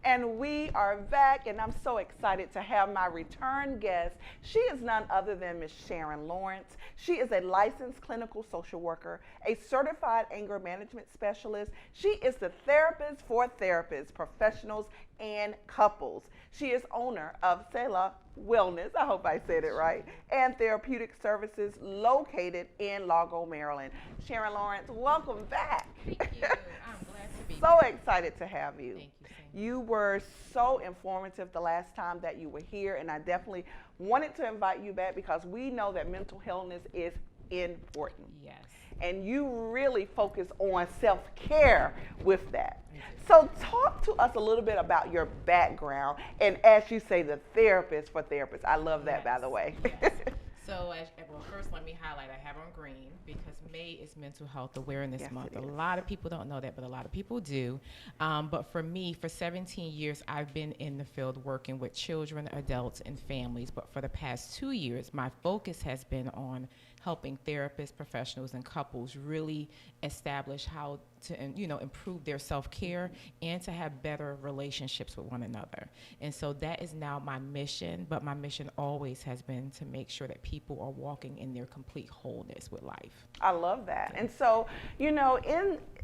And we are back, and I'm so excited to have my return guest. She is none other than Miss Sharon Lawrence. She is a licensed clinical social worker, a certified anger management specialist. She is the therapist for therapists, professionals, and couples. She is owner of Selah Wellness, I hope I said it right, and therapeutic services located in Largo, Maryland. Sharon Lawrence, welcome back. Thank you. I'm glad to be So here. excited to have you. Thank you. You were so informative the last time that you were here, and I definitely wanted to invite you back because we know that mental illness is important. Yes. And you really focus on self-care with that. So talk to us a little bit about your background, and as you say, the therapist for therapists. I love that, by the way. Yes. So, well, first let me highlight, I have on green because May is Mental Health Awareness Yes, Month. it A is. lot of people don't know that, but a lot of people do. But for me, for 17 years, I've been in the field working with children, adults, and families. But for the past 2 years, my focus has been on helping therapists, professionals, and couples really establish how to, improve their self-care and to have better relationships with one another. And so that is now my mission, but my mission always has been to make sure that people are walking in their complete wholeness with life. I love that. And so, in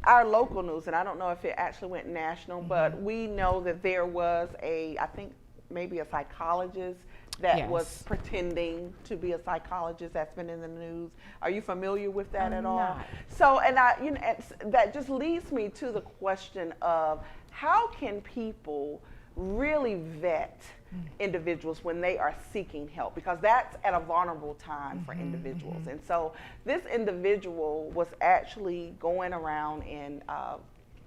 our local news, and I don't know if it actually went national, but we know that there was I think maybe a psychologist that was Yes. pretending to be a psychologist that's been in the news. Are you familiar with that at I'm all? not. So, and that just leads me to the question of how can people really vet individuals when they are seeking help, because that's at a vulnerable time for individuals. And so this individual was actually going around and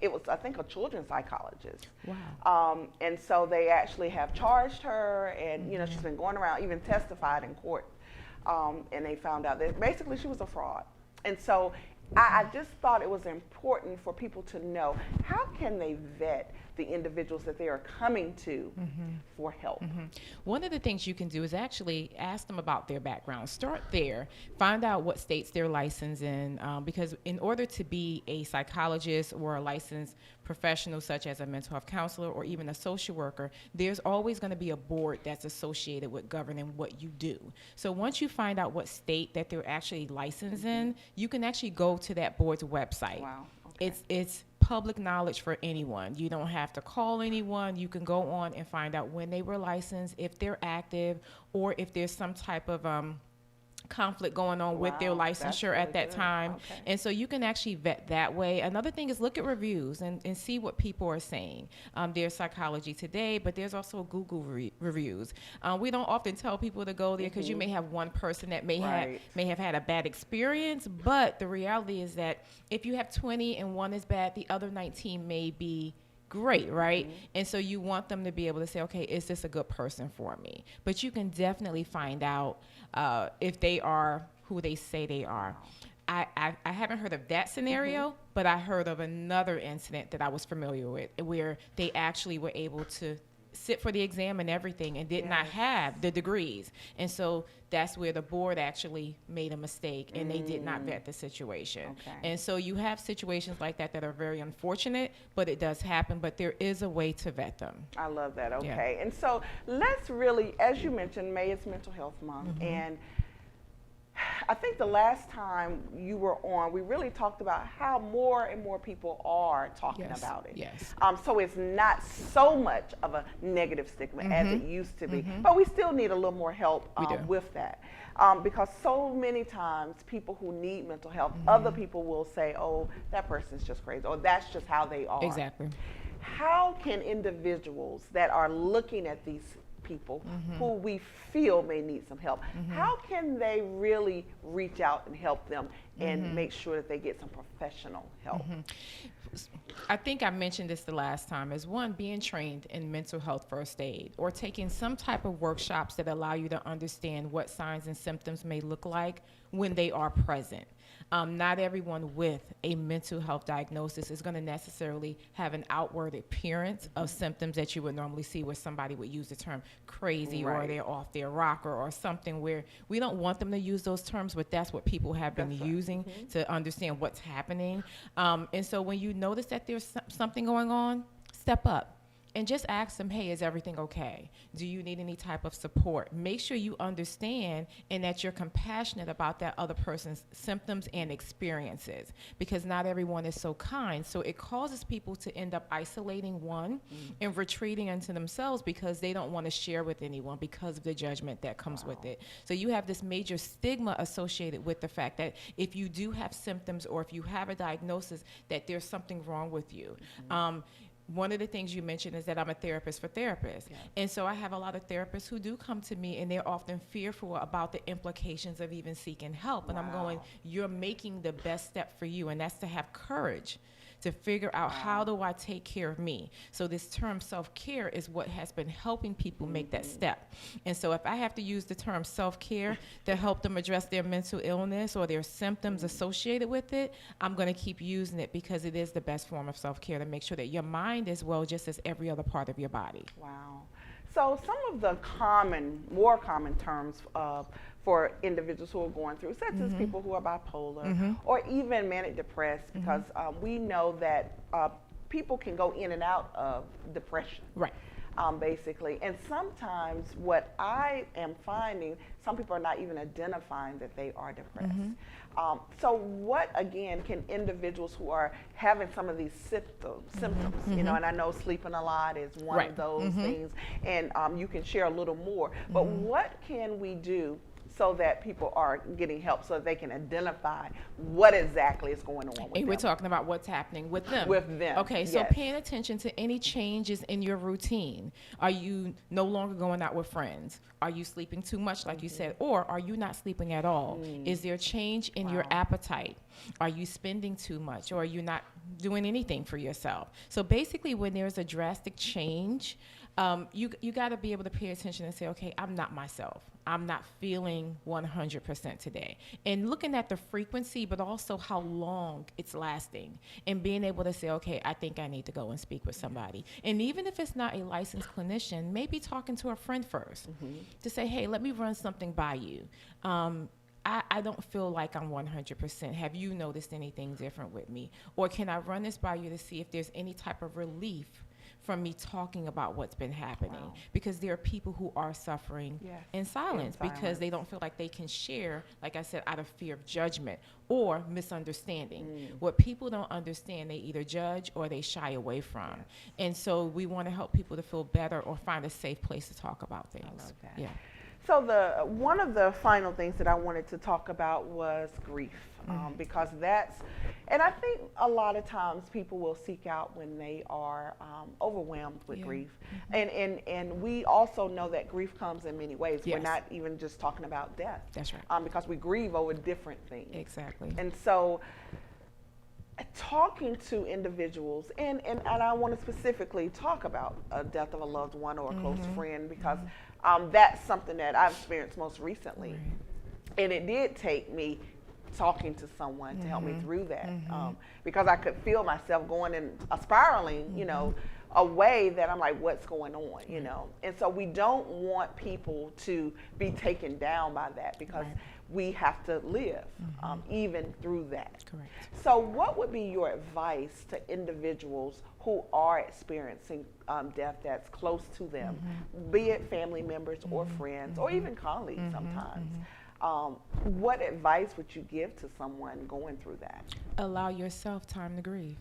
it was, I think, a children's psychologist. Wow. And so they actually have charged her, and she's been going around, even testified in court, and they found out that basically she was a fraud. And so I just thought it was important for people to know, how can they vet the individuals that they are coming to for help? One of the things you can do is actually ask them about their background. Start there. Find out what states they're licensed in, because in order to be a psychologist or a licensed professional, such as a mental health counselor or even a social worker, there's always going to be a board that's associated with governing what you do. So once you find out what state that they're actually licensed in, you can actually go to that board's website. Wow. Okay. It's public knowledge for anyone. You don't have to call anyone. You can go on and find out when they were licensed, if they're active, or if there's some type of conflict going on with their Wow, that's licensure really at that good. time. Okay. And so you can actually vet that way. Another thing is look at reviews and see what people are saying. There's Psychology Today, but there's also Google reviews. We don't often tell people to go there because you may have one person that may Right. have had a bad experience, but the reality is that if you have 20 and one is bad, the other 19 may be great, right? And so you want them to be able to say, okay, is this a good person for me? But you can definitely find out if they are who they say they are. I haven't heard of that scenario, but I heard of another incident that I was familiar with where they actually were able to sit for the exam and everything and did not have the degrees. And so that's where the board actually made a mistake and they did not vet the situation. Okay. And so you have situations like that that are very unfortunate, but it does happen, but there is a way to vet them. I love that. Yeah. Okay. And so let's really, as you mentioned, May is Mental Health Month. And I think the last time you were on, we really talked about how more and more people are talking Yes. about it. Yes. So it's not so much of a negative stigma as it used to be, but we still need a little more help We do. with that. Because so many times people who need mental health, other people will say, oh, that person's just crazy, or that's just how they are. Exactly. How can individuals that are looking at these people who we feel may need some help, how can they really reach out and help them and make sure that they get some professional help? I think I mentioned this the last time, is one, being trained in mental health first aid or taking some type of workshops that allow you to understand what signs and symptoms may look like when they are present. Not everyone with a mental health diagnosis is going to necessarily have an outward appearance of symptoms that you would normally see where somebody would use the term crazy or Right. they're off their rocker or something, where we don't want them to use those terms, but that's what people have been That's right. using to understand what's happening. And so when you notice that there's something going on, step up. and just ask them, hey, is everything okay? Do you need any type of support? Make sure you understand and that you're compassionate about that other person's symptoms and experiences, because not everyone is so kind. So it causes people to end up isolating one and retreating into themselves because they don't want to share with anyone because of the judgment that comes with it. So you have this major stigma associated with the fact that if you do have symptoms or if you have a diagnosis, that there's something wrong with you. One of the things you mentioned is that I'm a therapist for therapists. Yeah. And so I have a lot of therapists who do come to me, and they're often fearful about the implications of even seeking help. And I'm going, you're making the best step for you, and that's to have courage to figure out how do I take care of me. So this term self-care is what has been helping people make that step. And so if I have to use the term self-care to help them address their mental illness or their symptoms associated with it, I'm going to keep using it because it is the best form of self-care to make sure that your mind is well just as every other part of your body. Wow. So some of the more common terms for individuals who are going through, such as people who are bipolar or even manic depressed, because we know that people can go in and out of depression. Right. Basically. And sometimes what I am finding, some people are not even identifying that they are depressed. So what, again, can individuals who are having some of these symptoms, you know, and I know sleeping a lot is one of those things, and you can share a little more, but what can we do so that people are getting help so that they can identify what exactly is going on with them? And we're talking about what's happening with them. With them. Okay, so paying attention to any changes in your routine. Are you no longer going out with friends? Are you sleeping too much, like you said? Or are you not sleeping at all? Is there a change in your appetite? Are you spending too much? Or are you not doing anything for yourself? So basically, when there's a drastic change, you got to be able to pay attention and say, okay, I'm not myself. I'm not feeling 100% today. And looking at the frequency, but also how long it's lasting, and being able to say, okay, I think I need to go and speak with somebody. And even if it's not a licensed clinician, maybe talking to a friend first to say, hey, let me run something by you. I don't feel like I'm 100%. Have you noticed anything different with me? Or can I run this by you to see if there's any type of relief from me talking about what's been happening? Because there are people who are suffering in silence because they don't feel like they can share, like I said, out of fear of judgment or misunderstanding. What people don't understand, they either judge or they shy away from. And so we want to help people to feel better or find a safe place to talk about things. I love that. Yeah. So one of the final things that I wanted to talk about was grief, because and I think a lot of times people will seek out when they are overwhelmed with grief. And we also know that grief comes in many ways. We're not even just talking about death. That's right. Because we grieve over different things. Exactly. And so talking to individuals, and I want to specifically talk about a death of a loved one or a close friend, because that's something that I've experienced most recently. And it did take me talking to someone to help me through that, because I could feel myself going in a spiraling, you know, a way that I'm like, what's going on, you know? And so we don't want people to be taken down by that, because we have to live even through that. Correct. So what would be your advice to individuals who are experiencing death that's close to them, be it family members or friends or even colleagues sometimes? What advice would you give to someone going through that? Allow yourself time to grieve.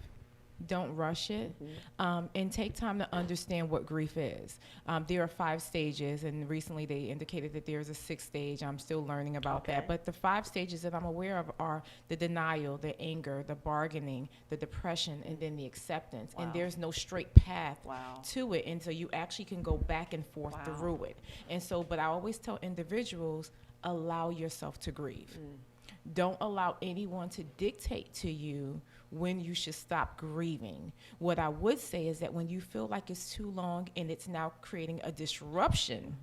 Don't rush it, and take time to understand what grief is. There are 5 stages, and recently they indicated that there's a 6th stage. I'm still learning about that. But the 5 stages that I'm aware of are the denial, the anger, the bargaining, the depression, and then the acceptance. And there's no straight path to it, and so you actually can go back and forth through it. And so, but I always tell individuals, allow yourself to grieve. Don't allow anyone to dictate to you when you should stop grieving. What I would say is that when you feel like it's too long and it's now creating a disruption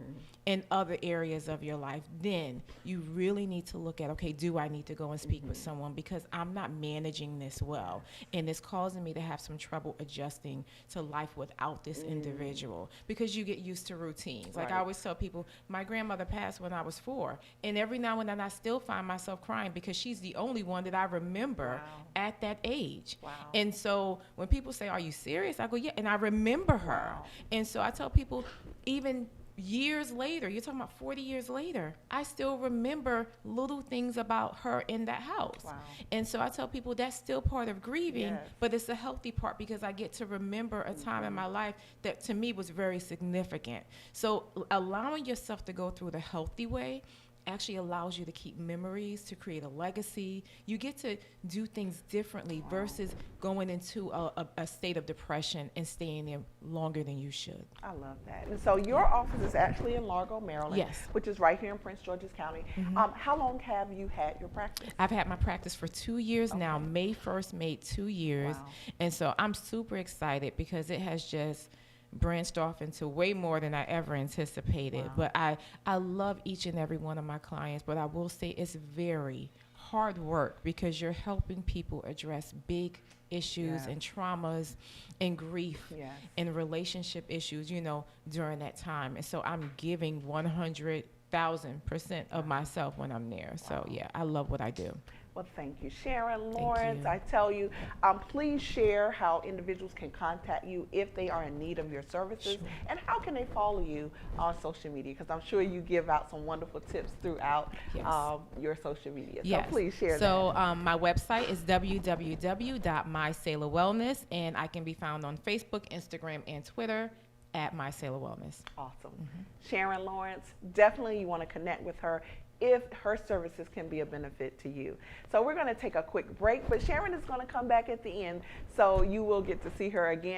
in other areas of your life, then you really need to look at, okay, do I need to go and speak with someone, because I'm not managing this well, and it's causing me to have some trouble adjusting to life without this individual, because you get used to routines. Like I always tell people, my grandmother passed when I was 4, and every now and then I still find myself crying because she's the only one that I remember at that age. age. Wow. And so when people say, are you serious? I go, yeah. And I remember her. Wow. And so I tell people, even years later, you're talking about 40 years later, I still remember little things about her in that house. Wow. And so I tell people that's still part of grieving, Yes. but it's a healthy part because I get to remember a time in my life that to me was very significant. So allowing yourself to go through the healthy way actually allows you to keep memories, to create a legacy. You get to do things differently versus going into a state of depression and staying there longer than you should. I love that. And so your office is actually in Largo, Maryland, Yes. which is right here in Prince George's County. How long have you had your practice? I've had my practice for 2 years now. May 1st made 2 years. Wow. And so I'm super excited because it has just branched off into way more than I ever anticipated. Wow. But I love each and every one of my clients, but I will say it's very hard work because you're helping people address big issues Yes. and traumas and grief Yes. and relationship issues, you know, during that time. And so I'm giving 100,000% of myself when I'm there. So yeah, I love what I do. Well, thank you, Sharon Lawrence. you. I tell you, please share how individuals can contact you if they are in need of your services, Sure. and how can they follow you on social media? Because I'm sure you give out some wonderful tips throughout Yes. your social media. Yes. So please share So that. my website is www.mysailorwellness, and I can be found on Facebook, Instagram, and Twitter at My Sailor Wellness. Awesome. Sharon Lawrence, definitely you want to connect with her if her services can be a benefit to you. So we're going to take a quick break, but Sharon is going to come back at the end, so you will get to see her again.